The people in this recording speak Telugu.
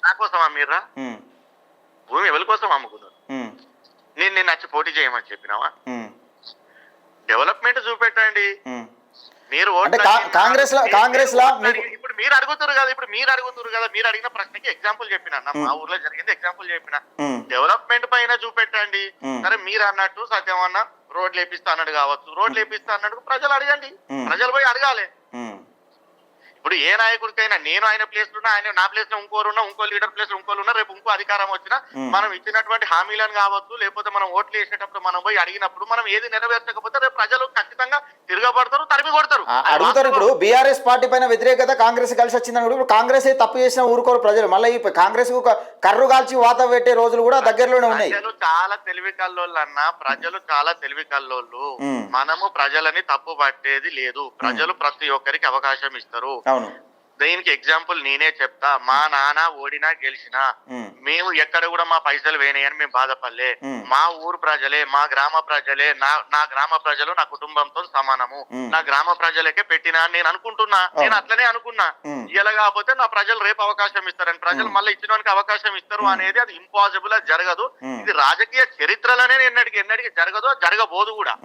నా కోసమా మీరా? ఉమ్, భూమి ఎవరి కోసం అమ్ముకున్నారు? ఉమ్, నేను వచ్చి పోటీ చేయమని చెప్పినావా? ఉమ్, డెవలప్మెంట్ చూపెట్టండి. ఉమ్. మీరు అంటే కాంగ్రెస్ లా ఇప్పుడు మీరు అడుగుతారు కదా, మీరు అడిగిన ప్రశ్నకి ఎగ్జాంపుల్ చెప్పిన మా ఊర్లో జరిగింది ఎగ్జాంపుల్ చెప్పిన. డెవలప్మెంట్ పైన చూపెట్టండి. సరే మీరు అన్నట్టు సత్యమన్న రోడ్లు వేపిస్తా అన్నాడు కావచ్చు, రోడ్లు వేపిస్తా అన్నట్టు ప్రజలు అడగండి, ప్రజలు పోయి అడగాలి. ఇప్పుడు ఏ నాయకుడికైనా నేను ఆయన ప్లేస్ లో ఉన్నా, ఆయన నా ప్లేస్ లో ఇంకోరు ఉన్నా, ఇంకో లీడర్ ప్లేస్ లో ఇంకోరు ఉన్నా, రేపు ఇంకో అధికారం వచ్చినా మనం ఇచ్చినటువంటి హామీలను కావచ్చు, లేకపోతే మనం ఓట్లు వేసేటప్పుడు మనం పోయి అడిగినప్పుడు మనం ఏది నెరవేర్చకపోతే రేపు ప్రజలు ఖచ్చితంగా తిరగబడతారు, తరిమి కొడతారు. అడుగుతారు. ఇప్పుడు బీఆర్ఎస్ పార్టీ పైన వ్యతిరేకత కాంగ్రెస్ కలిసి వచ్చిందని ఇప్పుడు కాంగ్రెస్ తప్పు చేసిన ఊరుకోరు ప్రజలు. మళ్ళీ కాంగ్రెస్ కర్రు కాల్చి వాత పెట్టే రోజులు కూడా దగ్గరలోనే ఉన్నాయి. ప్రజలు చాలా తెలివి కల్లోళ్ళు అన్న, ప్రజలు చాలా తెలివి కల్లోళ్ళు. మనము ప్రజలని తప్పు పట్టేది లేదు. ప్రజలు ప్రతి ఒక్కరికి అవకాశం ఇస్తారు. దీనికి ఎగ్జాంపుల్ నేనే చెప్తా. మా నాన్న ఓడినా గెలిచినా మేము ఎక్కడ కూడా మా పైసలు వేయని మేము బాధపడలే. మా ఊరు ప్రజలే, మా గ్రామ ప్రజలే, నా గ్రామ ప్రజలు నా కుటుంబంతో సమానము. నా గ్రామ ప్రజలకే పెట్టినా నేను అనుకుంటున్నా. నేను అట్లనే అనుకున్నా. ఇలా కాకపోతే నా ప్రజలు రేపు అవకాశం ఇస్తారని, ప్రజలు మళ్ళీ ఇచ్చినోనికి అవకాశం ఇస్తారు అనేది అది ఇంపాసిబుల్, అది జరగదు. ఇది రాజకీయ చరిత్రలోనే ఎన్నటికి జరగదు, జరగబోదు కూడా.